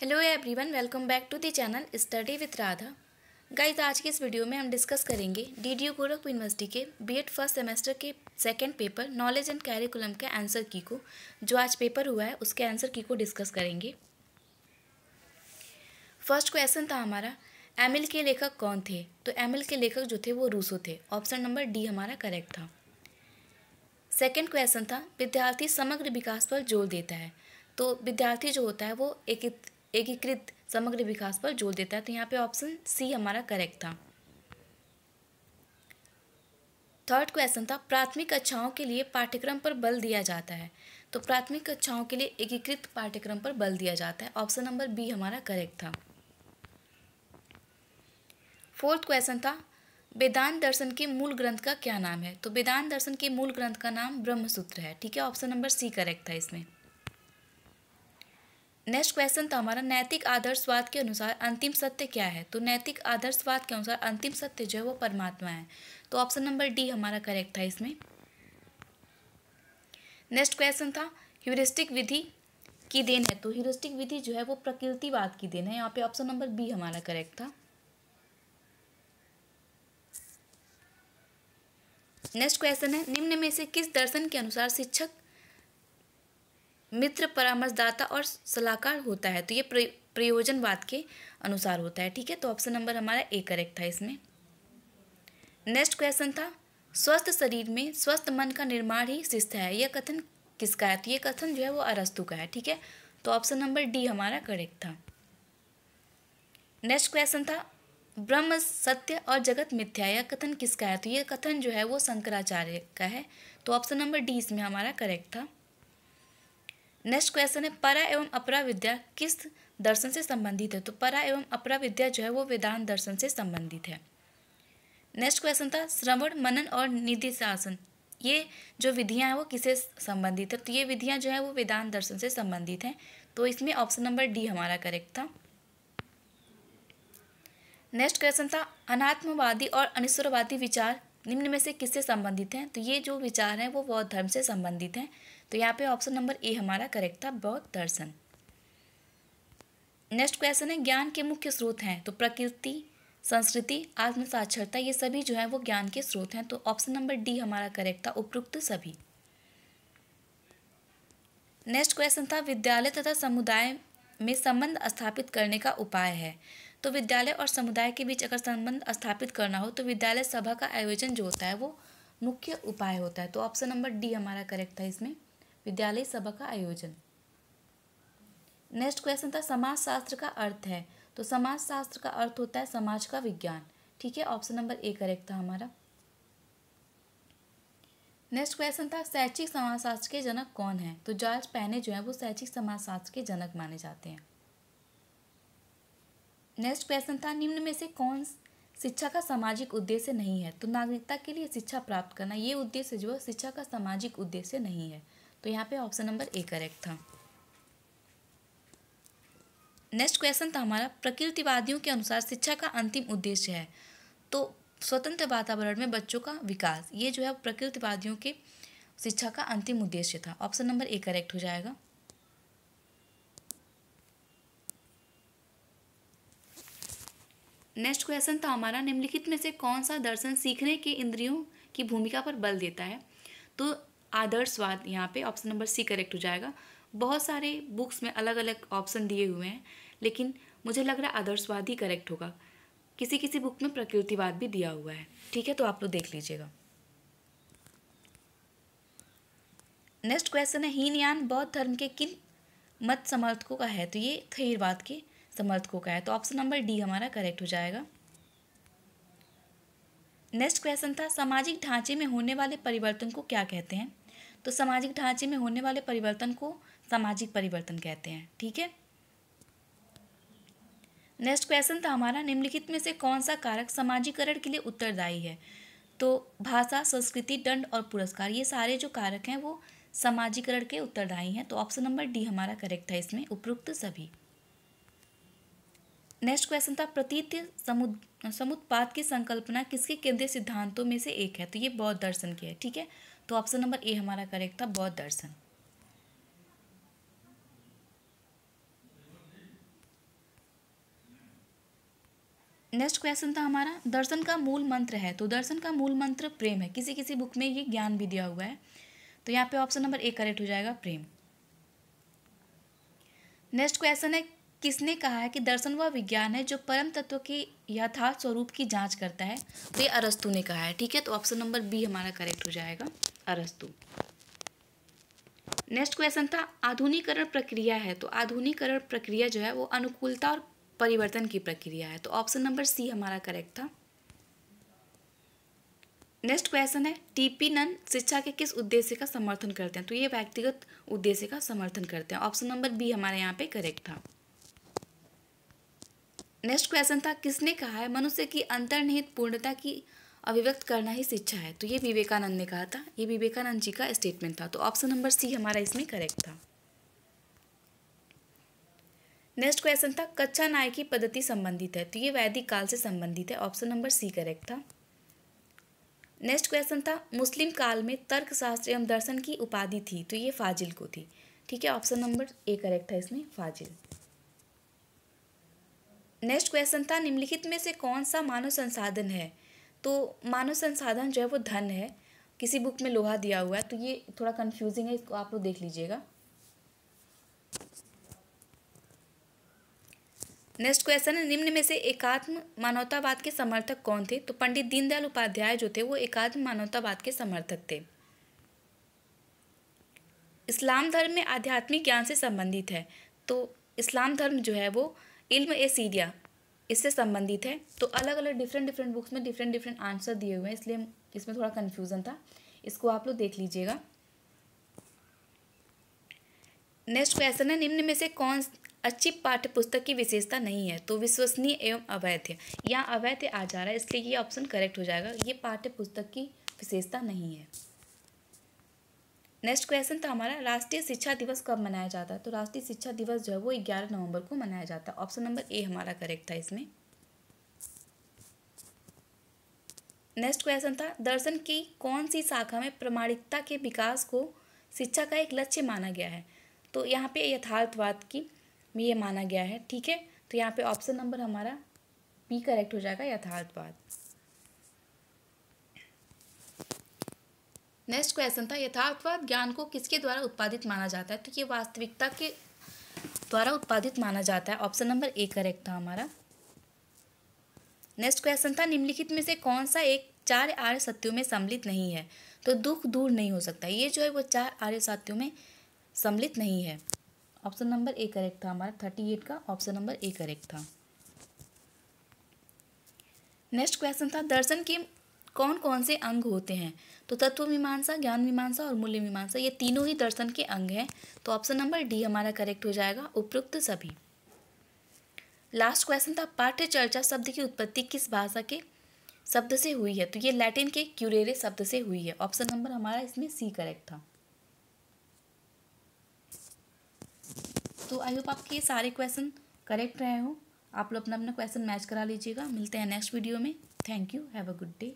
Hello everyone, welcome back to the channel study with Radha. Guys, आज की इस video में हम डिस्कस करेंगे डीडीयू गोरखपुर यूनिवर्सिटी के बीएड फर्स्ट सेमेस्टर के second paper knowledge and curriculum के आंसर की को, जो आज पेपर हुआ है उसके आंसर की को डिस्कस करेंगे। फर्स्ट क्वेश्चन था हमारा, एमिल के लेखक कौन थे? तो एमिल के लेखक जो थे वो रूसो थे। ऑप्शन नंबर डी हमारा करेक्ट था। सेकेंड क्वेश्चन था, विद्यार्थी समग्र विकास पर जोर देता है। तो विद्यार्थी जो होता है वो एकीकृत समग्र विकास पर जोर देता है। तो यहाँ पे ऑप्शन सी हमारा करेक्ट था। थर्ड क्वेश्चन था, प्राथमिक कक्षाओं के लिए पाठ्यक्रम पर बल दिया जाता है। तो प्राथमिक कक्षाओं के लिए एकीकृत पाठ्यक्रम पर बल दिया जाता है। ऑप्शन नंबर बी हमारा करेक्ट था। फोर्थ क्वेश्चन था, वेदांत दर्शन के मूल ग्रंथ का क्या नाम है? तो वेदांत दर्शन के मूल ग्रंथ का नाम ब्रह्मसूत्र है। ठीक है, ऑप्शन नंबर सी करेक्ट था इसमें। नेक्स्ट क्वेश्चन था हमारा, नैतिक आदर्शवाद के अनुसार अंतिम सत्य क्या है? तो नैतिक आदर्शवाद के अनुसार अंतिम सत्य जो है वो परमात्मा है। तो ऑप्शन नंबर डी हमारा करेक्ट था इसमें। नेक्स्ट क्वेश्चन था, ह्यूरिस्टिक विधि की देन है। तो ह्यूरिस्टिक विधि जो है वो प्रकृतिवाद की देन है। यहाँ पे ऑप्शन नंबर बी हमारा करेक्ट था। नेक्स्ट क्वेश्चन है, निम्न में से किस दर्शन के अनुसार शिक्षक मित्र, परामर्शदाता और सलाहकार होता है? तो ये प्रयोजनवाद के अनुसार होता है। ठीक है, तो ऑप्शन नंबर हमारा ए करेक्ट था इसमें। नेक्स्ट क्वेश्चन था, स्वस्थ शरीर में स्वस्थ मन का निर्माण ही शिष्ट है। यह कथन किसका है? तो ये कथन जो है वो अरस्तु का है। ठीक है, तो ऑप्शन नंबर डी हमारा करेक्ट था। नेक्स्ट क्वेश्चन था, ब्रह्म सत्य और जगत मिथ्या, यह कथन किसका है? तो ये कथन जो है वो शंकराचार्य का है। तो ऑप्शन नंबर डी इसमें हमारा करेक्ट था। नेक्स्ट क्वेश्चन है, परा एवं अपरा विद्या किस दर्शन से संबंधित है? तो परा एवं अपरा विद्या जो है वो वेदांत दर्शन से संबंधित है। नेक्स्ट क्वेश्चन था, श्रवण, मनन और निधिध्यासन, ये जो विधियां हैं वो किससे संबंधित है? तो ये विधियां जो है वो वेदांत दर्शन से संबंधित हैं। तो इसमें ऑप्शन नंबर डी हमारा करेक्ट था। नेक्स्ट क्वेश्चन था, अनात्मवादी और अनिश्वरवादी विचार निम्न में से किससे संबंधित हैं? तो ये जो विचार हैं वो बौद्ध धर्म से संबंधित हैं। तो यहाँ पे ऑप्शन नंबर ए हमारा करेक्ट था, बौद्ध दर्शन। नेक्स्ट क्वेश्चन है, ज्ञान के मुख्य स्रोत हैं। तो प्रकृति, संस्कृति, आत्म साक्षरता, ये सभी जो है वो ज्ञान के स्रोत हैं। तो ऑप्शन नंबर डी हमारा करेक्ट था, उपरोक्त सभी। नेक्स्ट क्वेश्चन था, विद्यालय तथा समुदाय में संबंध स्थापित करने का उपाय है। तो विद्यालय और समुदाय के बीच अगर संबंध स्थापित करना हो तो विद्यालय सभा का आयोजन जो होता है वो मुख्य उपाय होता है। तो ऑप्शन नंबर डी हमारा करेक्ट था इसमें, विद्यालय सभा का आयोजन। नेक्स्ट क्वेश्चन था, समाजशास्त्र का अर्थ है। तो समाजशास्त्र का अर्थ होता है समाज का विज्ञान। ठीक है, ऑप्शन नंबर ए करेक्ट था हमारा। नेक्स्ट क्वेश्चन था, शैक्षिक समाजशास्त्र के जनक कौन है? तो जॉर्ज पैने जो है वो शैक्षिक समाजशास्त्र के जनक माने जाते हैं। नेक्स्ट क्वेश्चन था, निम्न में से कौन शिक्षा का सामाजिक उद्देश्य नहीं है? तो नागरिकता के लिए शिक्षा प्राप्त करना, ये उद्देश्य जो है शिक्षा का सामाजिक उद्देश्य नहीं है। तो यहाँ पे ऑप्शन नंबर ए करेक्ट था। नेक्स्ट क्वेश्चन था हमारा, प्रकृतिवादियों के अनुसार शिक्षा का अंतिम उद्देश्य है। तो स्वतंत्र वातावरण में बच्चों का विकास, ये जो है प्रकृतिवादियों के शिक्षा का अंतिम उद्देश्य था। ऑप्शन नंबर ए करेक्ट हो जाएगा। नेक्स्ट क्वेश्चन था हमारा, निम्नलिखित में से कौन सा दर्शन सीखने के इंद्रियों की भूमिका पर बल देता है? तो आदर्शवाद, यहाँ पे ऑप्शन नंबर सी करेक्ट हो जाएगा। बहुत सारे बुक्स में अलग अलग ऑप्शन दिए हुए हैं, लेकिन मुझे लग रहा है आदर्शवाद ही करेक्ट होगा। किसी किसी बुक में प्रकृतिवाद भी दिया हुआ है। ठीक है, तो आप लोग देख लीजिएगा। नेक्स्ट क्वेश्चन है, हीनयान बौद्ध धर्म के किन मत समर्थकों का है? तो ये थेरवाद के समर्थकों का है। तो ऑप्शन नंबर डी हमारा करेक्ट हो जाएगा। नेक्स्ट क्वेश्चन था, सामाजिक ढांचे में होने वाले परिवर्तन को क्या कहते हैं? तो सामाजिक ढांचे में होने वाले परिवर्तन को सामाजिक परिवर्तन कहते हैं। ठीक है। नेक्स्ट क्वेश्चन था हमारा, निम्नलिखित में से कौन सा कारक समाजीकरण के लिए उत्तरदायी है? तो भाषा, संस्कृति, दंड और पुरस्कार, ये सारे जो कारक हैं वो समाजीकरण के उत्तरदायी हैं। तो ऑप्शन नंबर डी हमारा करेक्ट था इसमें, उपरोक्त सभी। नेक्स्ट क्वेश्चन था, प्रतीत समुत्पाद की संकल्पना किसके केंद्रीय सिद्धांतों में से एक है? तो ये बौद्ध दर्शन की है। ठीक है, तो ऑप्शन नंबर ए हमारा करेक्ट था, बौद्ध दर्शन। नेक्स्ट क्वेश्चन था हमारा, दर्शन का मूल मंत्र है। तो दर्शन का मूल मंत्र प्रेम है। किसी किसी बुक में ये ज्ञान भी दिया हुआ है, तो यहाँ पे ऑप्शन नंबर ए करेक्ट हो जाएगा, प्रेम। नेक्स्ट क्वेश्चन है, किसने कहा है कि दर्शन वह विज्ञान है जो परम तत्व के यथार्थ स्वरूप की जांच करता है। तो ये अरस्तु ने कहा है। ठीक है, तो ऑप्शन नंबर बी हमारा करेक्ट हो जाएगा, अरस्तु। नेक्स्ट क्वेश्चन था, आधुनिकीकरण प्रक्रिया है। तो आधुनिकीकरण प्रक्रिया जो है वो अनुकूलता और परिवर्तन की प्रक्रिया है। तो ऑप्शन नंबर सी हमारा करेक्ट था। नेक्स्ट क्वेश्चन है, टीपी नन शिक्षा के किस उद्देश्य का समर्थन करते हैं। तो ये व्यक्तिगत उद्देश्य का समर्थन करते हैं। ऑप्शन नंबर बी हमारे यहाँ पे करेक्ट था। नेक्स्ट क्वेश्चन था, किसने कहा है मनुष्य की अंतर्निहित पूर्णता की अभिव्यक्त करना ही शिक्षा है। तो ये विवेकानंद ने कहा था। ये विवेकानंद जी का स्टेटमेंट था। तो ऑप्शन नंबर सी हमारा इसमें करेक्ट था। नेक्स्ट क्वेश्चन था, कच्चा न्याय की पद्धति संबंधित है। तो ये वैदिक काल से संबंधित है। ऑप्शन नंबर सी करेक्ट था। नेक्स्ट क्वेश्चन था, मुस्लिम काल में तर्कशास्त्र एवं दर्शन की उपाधि थी। तो ये फाजिल को थी। ठीक है, ऑप्शन नंबर ए करेक्ट है इसमें, फाजिल। नेक्स्ट क्वेश्चन था, निम्नलिखित में से कौन सा मानव संसाधन है। तो मानव संसाधन जो है वो धन है। किसी बुक में लोहा दिया हुआ है, तो ये थोड़ा कंफ्यूजिंग है, इसको आप लोग देख लीजिएगा। नेक्स्ट क्वेश्चन है, निम्न में से एकात्म मानवतावाद के समर्थक कौन थे। तो पंडित दीनदयाल उपाध्याय जो थे वो एकात्म मानवतावाद के समर्थक थे। इस्लाम धर्म में आध्यात्मिक ज्ञान से संबंधित है। तो इस्लाम धर्म जो है वो इल्म ए सीरिया इससे संबंधित है। तो अलग अलग डिफरेंट बुक्स में डिफरेंट आंसर दिए हुए हैं, इसलिए इसमें थोड़ा कन्फ्यूज़न था, इसको आप लोग देख लीजिएगा। नेक्स्ट क्वेश्चन है, निम्न में से कौन अच्छी पाठ्य पुस्तक की विशेषता नहीं है। तो विश्वसनीय एवं अवैध, यहाँ अवैध आ जा रहा है, इसलिए ये ऑप्शन करेक्ट हो जाएगा। ये पाठ्य पुस्तक की विशेषता नहीं है। नेक्स्ट क्वेश्चन था हमारा, राष्ट्रीय शिक्षा दिवस कब मनाया जाता है। तो राष्ट्रीय शिक्षा दिवस जो है वो 11 नवंबर को मनाया जाता है। ऑप्शन नंबर ए हमारा करेक्ट था इसमें। नेक्स्ट क्वेश्चन था, दर्शन की कौन सी शाखा में प्रामाणिकता के विकास को शिक्षा का एक लक्ष्य माना गया है। तो यहाँ पे यथार्थवाद की में ये माना गया है। ठीक है, तो यहाँ पे ऑप्शन नंबर हमारा बी करेक्ट हो जाएगा, यथार्थवाद। नेक्स्ट क्वेश्चन था, यथार्थवाद ज्ञान को किसके द्वारा उत्पादित माना जाता है। तो ये वास्तविकता के द्वारा उत्पादित माना जाता है। ऑप्शन नंबर ए करेक्ट था हमारा। नेक्स्ट क्वेश्चन था, निम्नलिखित में से कौन सा एक 4 आर्य सत्यों में सम्मिलित नहीं है। तो दुख दूर नहीं हो सकता, ये जो है वो 4 आर्य सत्यों में सम्मिलित नहीं है। ऑप्शन नंबर ए करेक्ट था हमारा, 38 का ऑप्शन नंबर ए करेक्ट था। नेक्स्ट क्वेश्चन था, दर्शन के कौन कौन से अंग होते हैं। तो तत्व मीमांसा, ज्ञान मीमांसा और मूल्य मीमांसा, ये तीनों ही दर्शन के अंग हैं। तो ऑप्शन नंबर डी हमारा करेक्ट हो जाएगा, उपरोक्त सभी। लास्ट क्वेश्चन था, पाठ्य चर्चा शब्द की उत्पत्ति किस भाषा के शब्द से हुई है। तो ये लैटिन के क्यूरेरे शब्द से हुई है। ऑप्शन नंबर हमारा इसमें सी करेक्ट था। तो आई होप आपके ये सारे क्वेश्चन करेक्ट रहे हो। आप लोग अपना अपना क्वेश्चन मैच करा लीजिएगा। मिलते हैं नेक्स्ट वीडियो में। Thank you, have a good day.